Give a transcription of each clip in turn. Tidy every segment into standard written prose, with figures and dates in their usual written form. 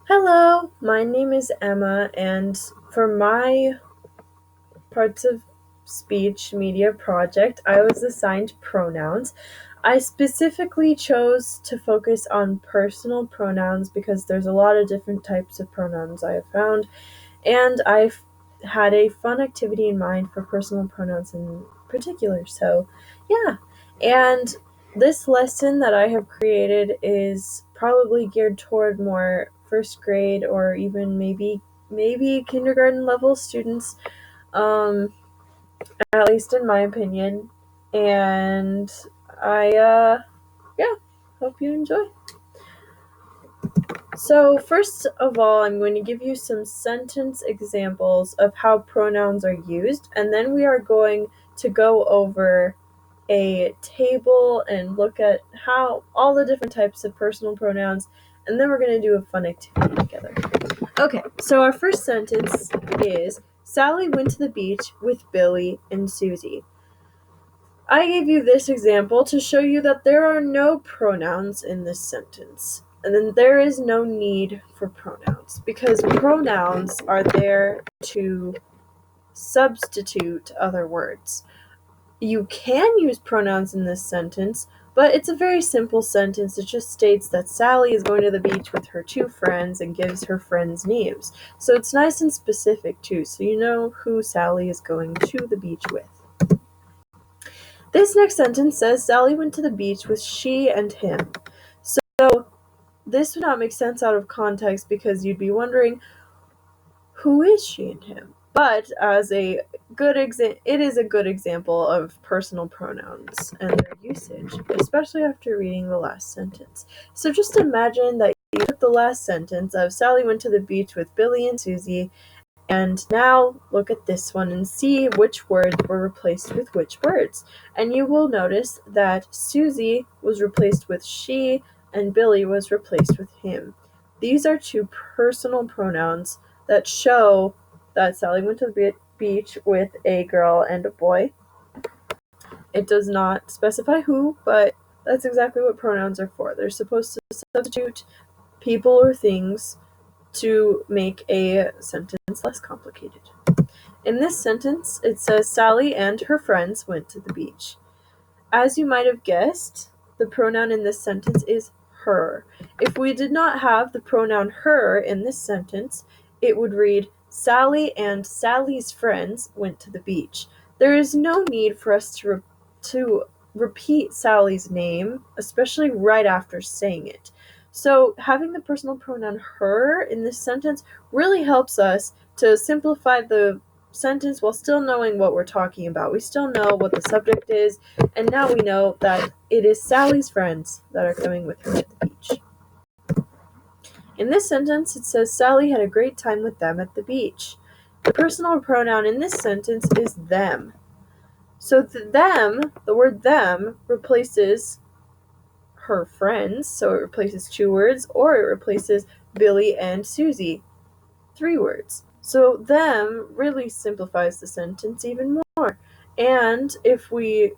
Hello, my name is Emma, and for my parts of speech media project, I was assigned pronouns. I specifically chose to focus on personal pronouns because there's a lot of different types of pronouns I have found, and I've had a fun activity in mind for personal pronouns in particular. So, yeah. And this lesson that I have created is probably geared toward more first grade or even maybe kindergarten level students, um, at least in my opinion. And yeah, hope you enjoy. So, first of all, I'm going to give you some sentence examples of how pronouns are used, and then we are going to go over a table and look at how all the different types of personal pronouns, and then we're going to do a fun activity together. Okay, so our first sentence is Sally went to the beach with Billy and Susie. I gave you this example to show you that there are no pronouns in this sentence. And then there is no need for pronouns because pronouns are there to substitute other words. You can use pronouns in this sentence, but it's a very simple sentence. It just states that Sally is going to the beach with her two friends and gives her friends names. So it's nice and specific too, so you know who Sally is going to the beach with. This next sentence says Sally went to the beach with she and him. So this would not make sense out of context because you'd be wondering, who is she and him? But as a it is a good example of personal pronouns and their usage, especially after reading the last sentence. So just imagine that you took the last sentence of Sally went to the beach with Billy and Susie, and now look at this one and see which words were replaced with which words. And you will notice that Susie was replaced with she and Billy was replaced with him. These are two personal pronouns that show that Sally went to the beach with a girl and a boy. It does not specify who, but that's exactly what pronouns are for. They're supposed to substitute people or things to make a sentence less complicated. In this sentence, it says Sally and her friends went to the beach. As you might have guessed, the pronoun in this sentence is her. If we did not have the pronoun her in this sentence, it would read Sally and Sally's friends went to the beach. There is no need for us to repeat Sally's name, especially right after saying it. So having the personal pronoun her in this sentence really helps us to simplify the sentence while still knowing what we're talking about. We still know what the subject is, and now we know that it is Sally's friends that are coming with her to the beach. In this sentence, it says Sally had a great time with them at the beach. The personal pronoun in this sentence is them. So the word them replaces her friends, so it replaces two words, or it replaces Billy and Susie, three words. So them really simplifies the sentence even more. And if we,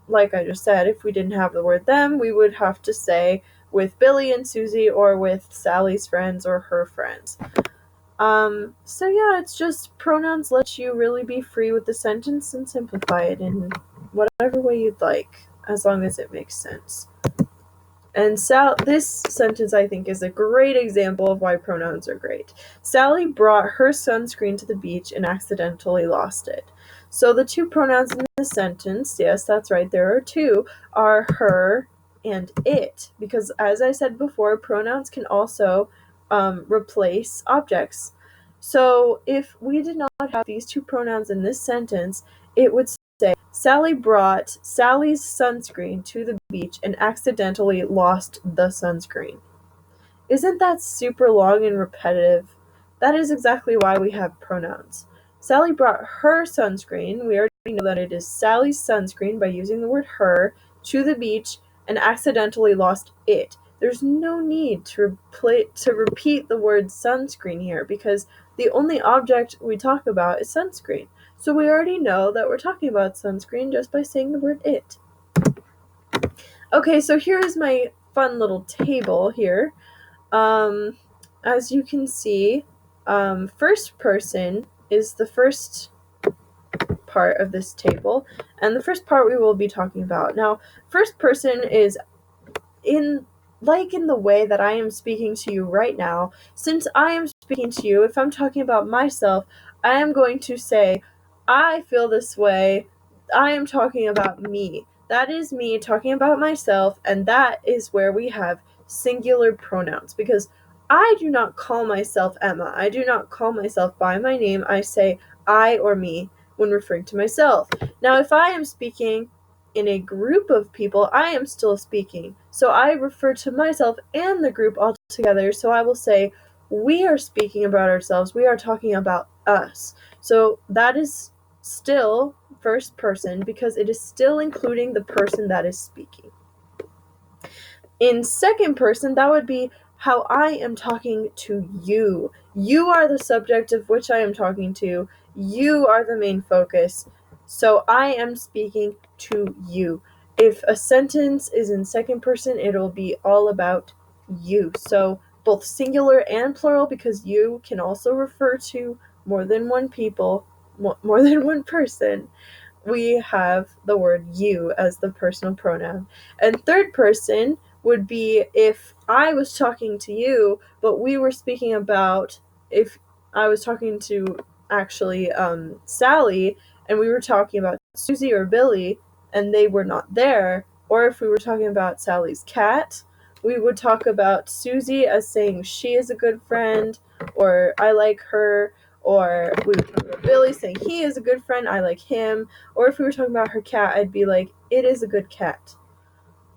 like I just said, if we didn't have the word them, we would have to say with Billy and Susie or with Sally's friends or her friends. So yeah, it's just pronouns let you really be free with the sentence and simplify it in whatever way you'd like, as long as it makes sense. And this sentence, I think, is a great example of why pronouns are great. Sally brought her sunscreen to the beach and accidentally lost it. So the two pronouns in the sentence, yes, that's right, there are two, are her and it. Because as I said before, pronouns can also replace objects. So if we did not have these two pronouns in this sentence, it would say, Sally brought Sally's sunscreen to the beach and accidentally lost the sunscreen. Isn't that super long and repetitive? That is exactly why we have pronouns. Sally brought her sunscreen. We already know that it is Sally's sunscreen by using the word her to the beach and accidentally lost it. There's no need to repeat the word sunscreen here because the only object we talk about is sunscreen. So we already know that we're talking about sunscreen just by saying the word it. Okay, so here's my fun little table here. as you can see, first person is the first part of this table, and the first part we will be talking about. Now, first person is in the way that I am speaking to you right now. Since I am speaking to you, if I'm talking about myself, I am going to say, I feel this way. I am talking about me. That is me talking about myself, and that is where we have singular pronouns, because I do not call myself Emma. I do not call myself by my name. I say I or me when referring to myself. Now, if I am speaking in a group of people, I am still speaking. So I refer to myself and the group all together. So I will say, we are speaking about ourselves. We are talking about us. So that is still first person because it is still including the person that is speaking. In second person, that would be how I am talking to you. You are the subject of which I am talking to. You are the main focus. So I am speaking to you. If a sentence is in second person, it'll be all about you. So both singular and plural, because you can also refer to more than one people, more than one person. We have the word you as the personal pronoun. And third person would be if I was talking to you, but we were speaking about, if I was talking to actually Sally, and we were talking about Susie or Billy, and they were not there, or if we were talking about Sally's cat, we would talk about Susie as saying she is a good friend, or I like her, or we would talk about Billy saying he is a good friend, I like him, or if we were talking about her cat, I'd be like, it is a good cat.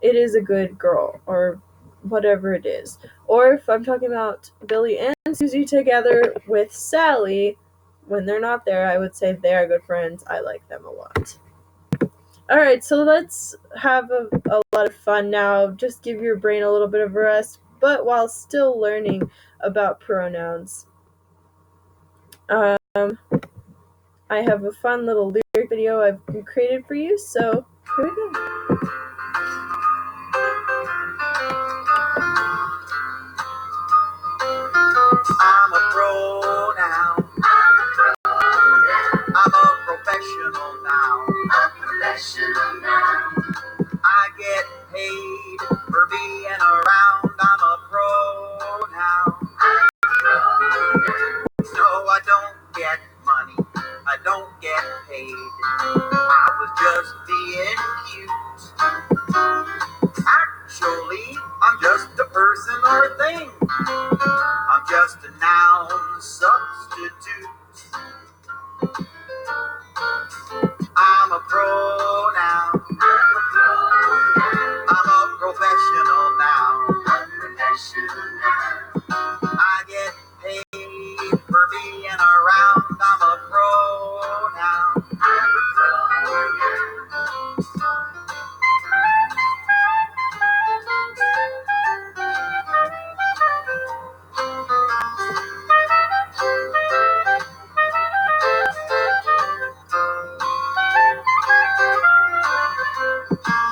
It is a good girl, or whatever it is. Or if I'm talking about Billy and Susie together with Sally, when they're not there, I would say they are good friends. I like them a lot. Alright, so let's have a lot of fun now. Just give your brain a little bit of a rest, but while still learning about pronouns. I have a fun little lyric video I've created for you, so here we go. I'm a pro now. I'm a professional now. I get paid for being around. I'm a pro now. No, I don't get money. I don't get paid. I was just being cute. Actually, I'm just a person or thing. I'm just a noun substitute. I'm a pro now. I'm a professional now. I get paid for being around. I'm a pro now.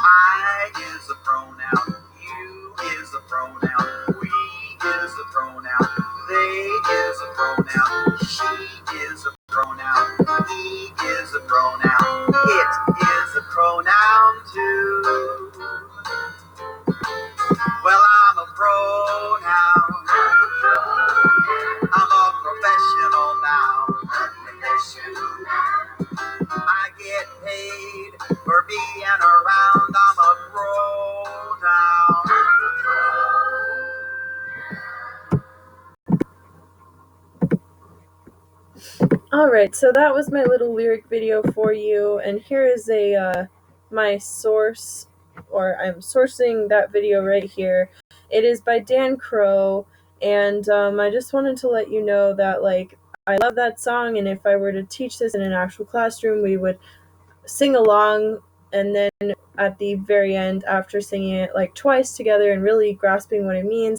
I is a pronoun. You is a pronoun. We is a pronoun. They is a pronoun. She is a pronoun. He is a pronoun. It is a pronoun too. Well, I'm a pronoun. I'm a professional now. I get paid for being around. I'm a pronoun. Alright, so that was my little lyric video for you, and here is my source, or I'm sourcing that video right here. It is by Dan Crow, and I just wanted to let you know that, I love that song, and if I were to teach this in an actual classroom, we would sing along, and then at the very end, after singing it twice together and really grasping what it means,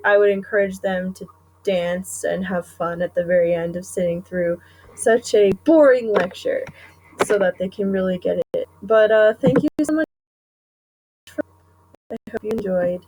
I would encourage them to dance and have fun at the very end of sitting through such a boring lecture, so that they can really get it. But thank you so much. I hope you enjoyed.